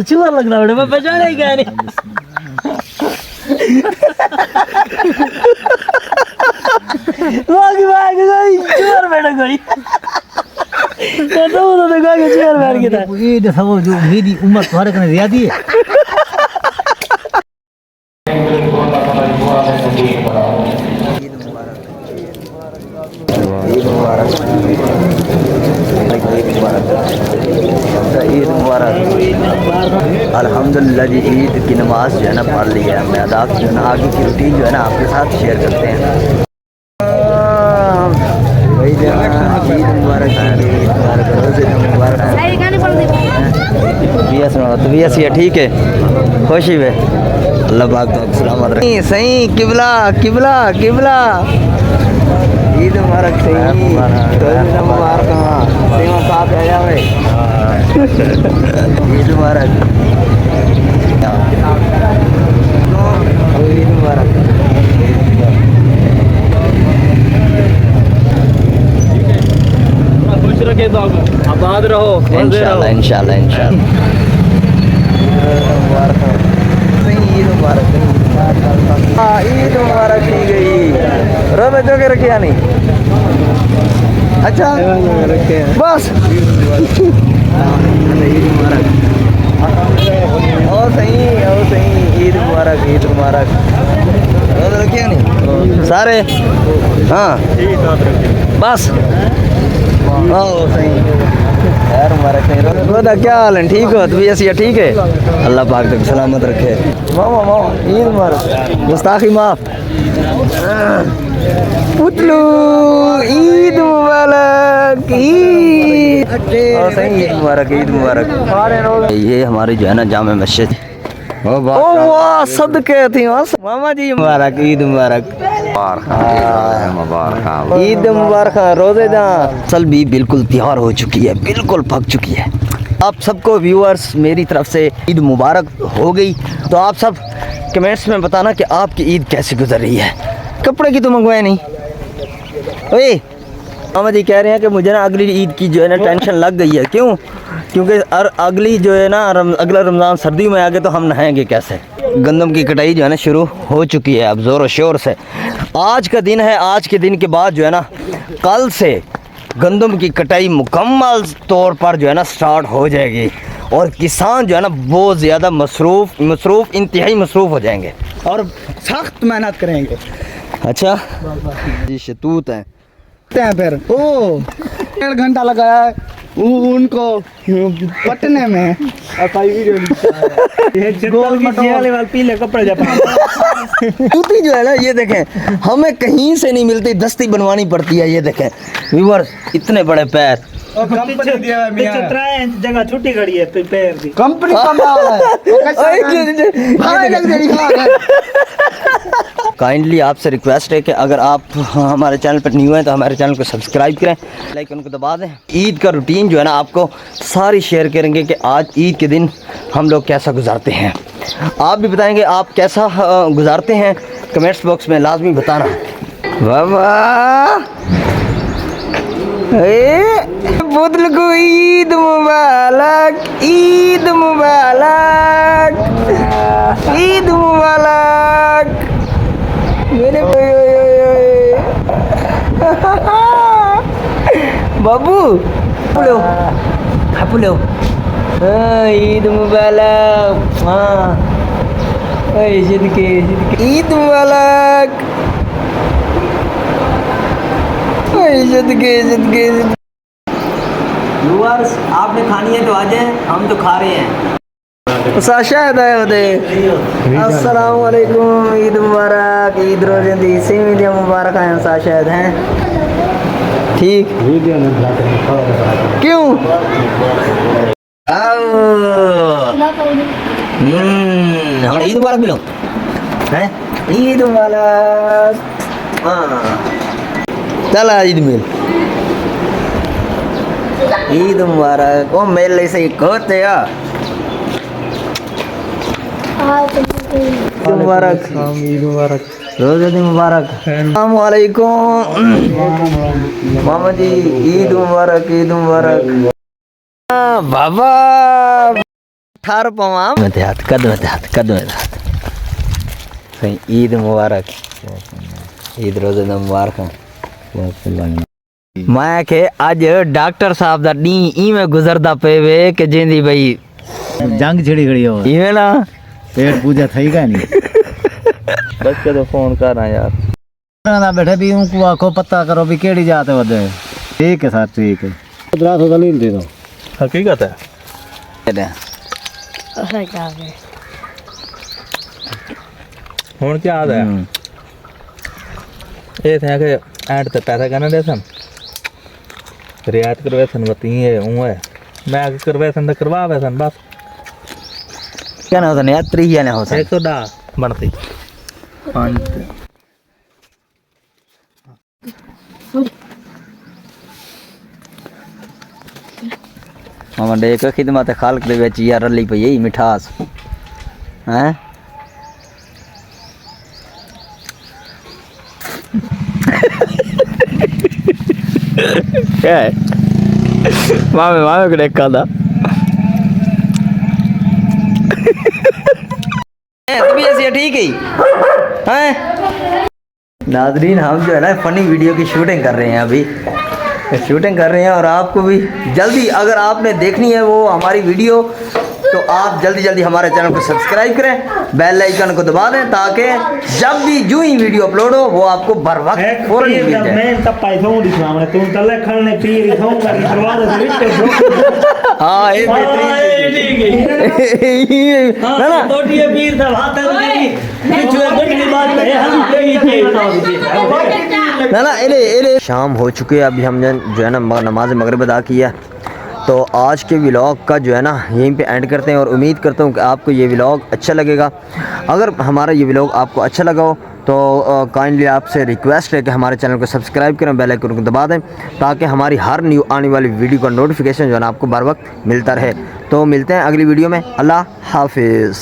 चूहा लग रहा है मैं पहचाना ही क्या नहीं चूहा बैठा कोई तो चूहा बैठ के था ये देखो जो मेरी उम्र तुम्हारे कने ज्यादा है ईद मुबारक। अल्हम्दुलिल्लाह जी ईद की नमाज जो है ना पढ़ ली है हमने। अदाब जो है ना आगे की रूटीन जो है ना आपके साथ शेयर करते हैं। ईद मुबारक मुबारक। तो भी ऐसी है ठीक है खुशी है अल्लाह पाक तो सलामत रखे सही किबला किबला किबला। ईद मुबारक सही तो मुबारक सेवा साथ आ जावे ईद मुबारक ईद मुबारक। खुश रखे तो आबाद रहो इंशाल्लाह इंशाल्लाह इंशाल्लाह। मुबारक ईद मुबारक ईद मुबारक की गई रो बच्चों के रखे या नहीं अच्छा बस ईद मुबारक ओ सही ईद मुबारक ईद मुबारक रोज़े रखे या नहीं सारे हाँ बस ओ सही यार मुबारक नहीं रोदा क्या हाल है ठीक हो तो भी ऐसी ठीक है अल्लाह पाक तक सलामत रखे मामा मामा ईद मुबारक गुस्ताखी माफ पुतलू ईद मुबारक ईद सही ईद मुबारक ईद मुबारक। ये हमारी जो है ना जामे मस्जिद ओ वाह सदके थी मामा जी मुबारक ईद मुबारक ईद मुबारक रोजे दा सल भी बिल्कुल तैयार हो चुकी है बिल्कुल पक चुकी है। आप सबको व्यूअर्स मेरी तरफ से ईद मुबारक हो गई। तो आप सब कमेंट्स में बताना कि आपकी ईद कैसे गुजर रही है। कपड़े की तो मंगवाए नहीं ओए मामा जी कह रहे हैं कि मुझे ना अगली ईद की जो है ना टेंशन लग गई है क्यों क्योंकि अगली जो है ना अगला रमज़ान सर्दी में आ गए तो हम नहाएंगे कैसे। गंदम की कटाई जो है ना शुरू हो चुकी है अब ज़ोर शोर से। आज का दिन है आज के दिन के बाद जो है ना कल से गंदम की कटाई मुकम्मल तौर पर जो है ना स्टार्ट हो जाएगी और किसान जो है ना बहुत ज़्यादा मसरूफ़ इंतहाई मसरूफ़ हो जाएंगे और सख्त मेहनत करेंगे। अच्छा जी शतूत हैं फिर ओ 1.5 घंटा लगाया है उनको पटने में पीले कपड़े जूती जो है ना ये देखें हमें कहीं से नहीं मिलती दस्ती बनवानी पड़ती है। ये देखें व्यूअर्स इतने बड़े पैर जगह छुट्टी खड़ी है तो पैर दी कंपनी काइंडली आपसे रिक्वेस्ट है कि अगर आप हमारे चैनल पर न्यू हैं तो हमारे चैनल को सब्सक्राइब करें लाइक उनको दबा दें। ईद का रूटीन जो है ना आपको सारी शेयर करेंगे कि आज ईद के दिन हम लोग कैसा गुजारते हैं। आप भी बताएंगे आप कैसा गुजारते हैं कमेंट्स बॉक्स में लाजमी बताना। वाह बुदल को ईद मुबारक ईद मुबारक ईद मुबारक मेरे बाबू पुलो ईद मुबारक हाँ ईद मुबारक व्यूअर्स आपने खानी है तो आ जाए हम तो खा रहे हैं। शायद आए होते अस्सलाम वालेकुम ईद मुबारक ईद रोज़े दी सेवियां मुबारक हैं शायद हैं ठीक क्यों ईद मुबारक मिलो हैं ईद मुबारक हाँ चला ईद मिल ईद मुबारक ओ मेले से होते या मुबारक ईद मुबारक रोज़े दी मुबारक अस्सलाम वालेकुम मामा जी ईद मुबारक बाबा 18 पावा में हाथ कद में हाथ सही ईद मुबारक ईद रोज़े दा मुबारक मैं के अज डॉक्टर साहब दा डी इवें गुजरदा पे वे कि जिंदी भाई जंग छिड़ी खड़ी हो इवें ना पेट पूजा थई का नहीं बस के तो फोन कर यार ना बैठे भी उनको आखो पता करो भी केड़ी जात है वदे ठीक है सर ठीक है 1500 दलील दे दो हकीकत है ਹੁਣ ਕੀ ਆਦਾ ਇਹ ਤਾਂ ਕਿ ਐਂਡ ਤੇ ਪੈਸਾ ਕਹਿੰਦੇ ਦੇ ਸਨ ਰਿਆਇਤ ਕਰਵੇ ਸਨ ਬਤੀ ਇਹ ਉਹ ਹੈ ਮੈਂ ਕਰਵੇ ਸਨ ਤਾਂ ਕਰਵਾਵੇ ਸਨ ਬਸ क्या ना होता नहीं यार 3 ना होता 110 ਬਣਤੀ 5 मामा देख खिदमत खालक दे विच यार रली पई यही मिठास हैं क्या है मामे को देखा था तभी ऐसे ठीक है हैं नाजरीन हम जो है ना फनी वीडियो की शूटिंग कर रहे हैं अभी शूटिंग कर रहे हैं और आपको भी जल्दी अगर आपने देखनी है वो हमारी वीडियो तो आप जल्दी जल्दी हमारे चैनल को सब्सक्राइब करें बेल आइकन को दबा दें ताकि जब भी जो ही वीडियो अपलोड हो वो आपको बर वक्त फौरन मिल जाए मैं तब पैसा हूं दिखा मैं तुम तले खड़ने पीर खाऊं कर करवा दे हाँ ये बेहतरीन हां ना टोटिए पीर था हाथ में कुछ बड़ी बात है हम ना इले शाम हो चुके हैं अभी हमने जो है ना नमाज मगरिब अदा की है तो आज के व्लॉग का जो है ना यहीं पे एंड करते हैं और उम्मीद करता हूँ कि आपको ये व्लॉग अच्छा लगेगा अगर हमारा ये व्लॉग आपको अच्छा लगा हो तो काइंडली आपसे रिक्वेस्ट है कि हमारे चैनल को सब्सक्राइब करें बेल आइकन को दबा दें ताकि हमारी हर न्यू आने वाली वीडियो का नोटिफिकेशन जो है ना आपको बर वक्त मिलता रहे तो मिलते हैं अगली वीडियो में अल्लाह हाफिज़।